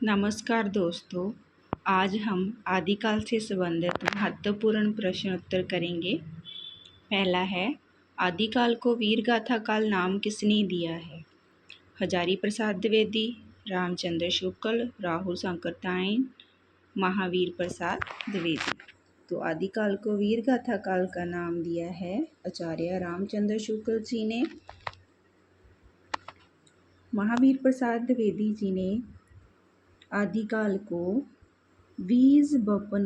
नमस्कार दोस्तों, आज हम आदिकाल से संबंधित महत्वपूर्ण प्रश्न उत्तर करेंगे। पहला है, आदिकाल को वीरगाथा काल नाम किसने दिया है? हजारी प्रसाद द्विवेदी, रामचंद्र शुक्ल, राहुल सांकरताइन, महावीर प्रसाद द्विवेदी। तो आदिकाल को वीरगाथा काल का नाम दिया है आचार्य रामचंद्र शुक्ल जी ने। महावीर प्रसाद द्विवेदी जी ने आदिकाल को बीज बपन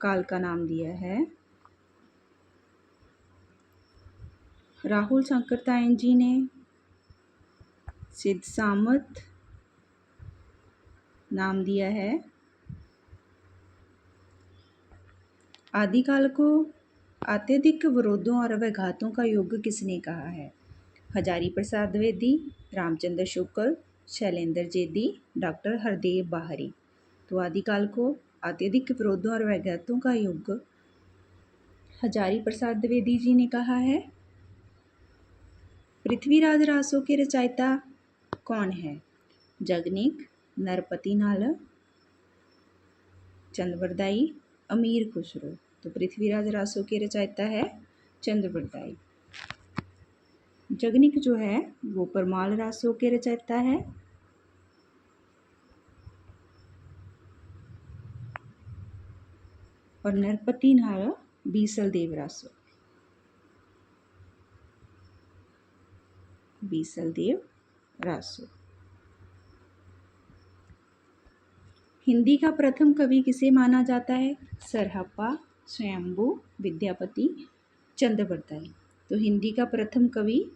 काल का नाम दिया है। राहुल सांकरताइन जी ने सिद्ध सामत नाम दिया है। आदिकाल को अत्यधिक विरोधों और व्याघातों का युग किसने कहा है? हजारी प्रसाद द्विवेदी, रामचंद्र शुक्ल, शैलेंद्र जेदी, डॉक्टर हरदेव बाहरी। तो आदिकाल को अत्यधिक विरोधों और व्याघातों का युग हजारी प्रसाद द्विवेदी जी ने कहा है। पृथ्वीराज रासों के रचयिता कौन है? जगनिक, नरपति नाल, चंद्रवरदाई, अमीर खुसरो। तो पृथ्वीराज रासों के रचयिता है चंद्रवरदाई। जगनिक जो है वो परमाल रासों के रचयिता है। और नरपति नाल बीसल देव रासो। बीसल देव रासो। हिंदी का प्रथम कवि किसे माना जाता है? सरहप्पा, स्वयंभू, विद्यापति, चंद्रवरदाई। तो हिंदी का प्रथम कवि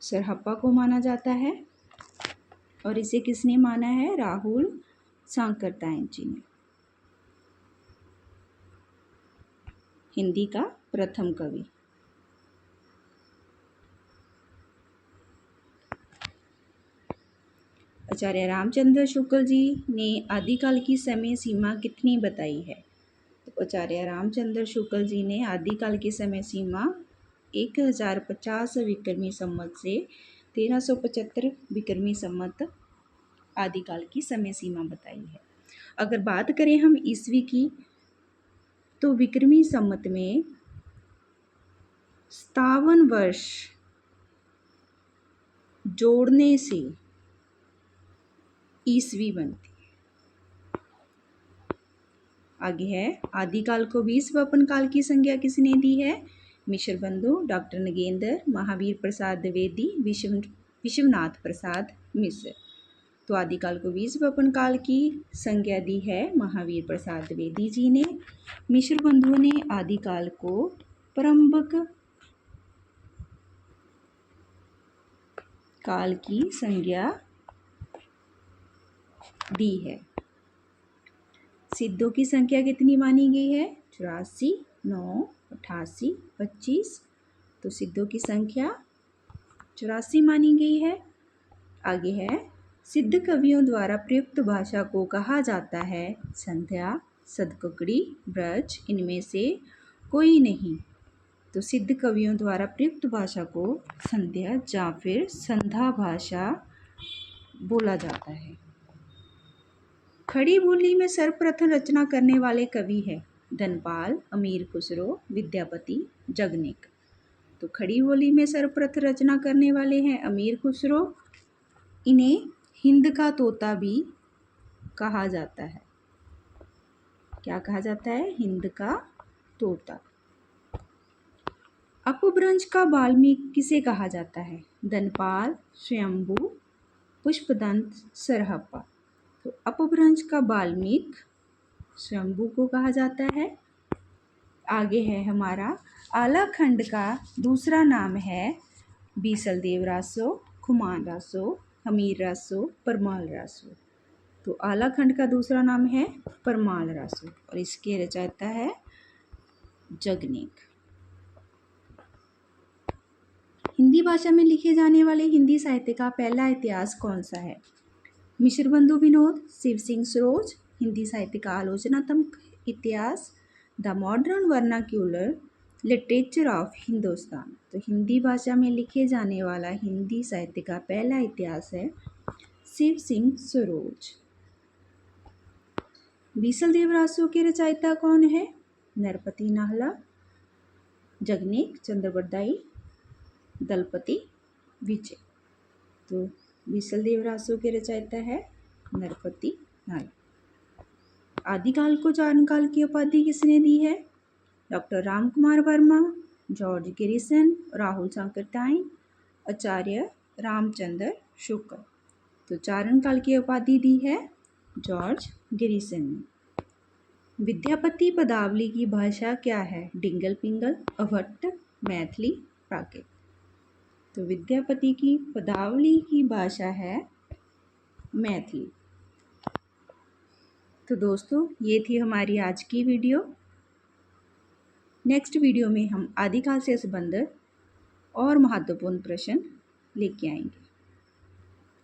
सरहप्पा को माना जाता है। और इसे किसने माना है? राहुल सांकरताइन जी ने। हिंदी का प्रथम कवि। आचार्य रामचंद्र शुक्ल जी ने आदिकाल की समय सीमा कितनी बताई है? तो आचार्य रामचंद्र शुक्ल जी ने आदिकाल की समय सीमा 1050 विक्रमी संवत से 1375 विक्रमी संवत आदिकाल की समय सीमा बताई है। अगर बात करें हम ईस्वी की, तो विक्रमी संवत में 57 वर्ष जोड़ने से ईस्वी बनती है। आगे है, आदिकाल को 20 बपन काल की संज्ञा किसने दी है? मिश्र बंधु, डॉक्टर नगेंद्र, महावीर प्रसाद द्विवेदी, विश्वनाथ प्रसाद मिश्र। तो आदिकाल को 20 बपन काल की संज्ञा दी है महावीर प्रसाद द्विवेदी जी ने। मिश्र बंधुओं ने आदिकाल को प्रारंभिक काल की संज्ञा दी है। सिद्धों की संख्या कितनी मानी गई है? 84, 9, 88, 25। तो सिद्धों की संख्या 84 मानी गई है। आगे है, सिद्ध कवियों द्वारा प्रयुक्त भाषा को कहा जाता है संध्या, सदककड़ी, ब्रज, इनमें से कोई नहीं। तो सिद्ध कवियों द्वारा प्रयुक्त भाषा को संध्या या फिर संधा भाषा बोला जाता है। खड़ी बोली में सर्वप्रथम रचना करने वाले कवि है धनपाल, अमीर खुसरो, विद्यापति, जगनिक। तो खड़ी बोली में सर्वप्रथम रचना करने वाले हैं अमीर खुसरो। इन्हें हिंद का तोता भी कहा जाता है। क्या कहा जाता है? हिंद का तोता। अपभ्रंश का वाल्मीकि किसे कहा जाता है? धनपाल, स्वयंभू, पुष्पदंत, सरहप्पा। तो अपभ्रंश का वाल्मीकि स्वयंभू को कहा जाता है। आगे है हमारा, आला खंड का दूसरा नाम है बीसल देव रासो, खुमान रासो, हमीर रासो, परमाल रासो। तो आला खंड का दूसरा नाम है परमाल रासो और इसके रचयिता है जगनिक। हिंदी भाषा में लिखे जाने वाले हिंदी साहित्य का पहला इतिहास कौन सा है? मिश्र बंधु विनोद, शिव सिंह सरोज, हिंदी साहित्य का आलोचनात्मक इतिहास, the modern vernacular literature of Hindustan. तो हिंदी भाषा में लिखे जाने वाला हिंदी साहित्य का पहला इतिहास है शिव सिंह सरोज। बीसल देवरासु के रचयिता कौन है? नरपति नाहला, जगनेक चंद्रबरदाई, दलपति विजय। तो बीसल देवरासु के रचयिता है नरपति नाहला। आदिकाल को चारणकाल की उपाधि किसने दी है? डॉक्टर राम कुमार वर्मा, जॉर्ज गिरिसन, राहुल सांकृत्यायन, आचार्य रामचंद्र शुक्ल। तो चारणकाल की उपाधि दी है जॉर्ज गिरिसन ने। विद्यापति पदावली की भाषा क्या है? डिंगल पिंगल, अभट्ट, मैथिली, प्राकृत। तो विद्यापति की पदावली की भाषा है मैथिली। तो दोस्तों, ये थी हमारी आज की वीडियो। नेक्स्ट वीडियो में हम आदिकाल से संबंधित और महत्वपूर्ण प्रश्न लेके आएंगे।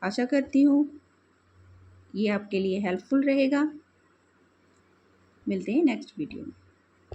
आशा करती हूँ ये आपके लिए हेल्पफुल रहेगा। मिलते हैं नेक्स्ट वीडियो में।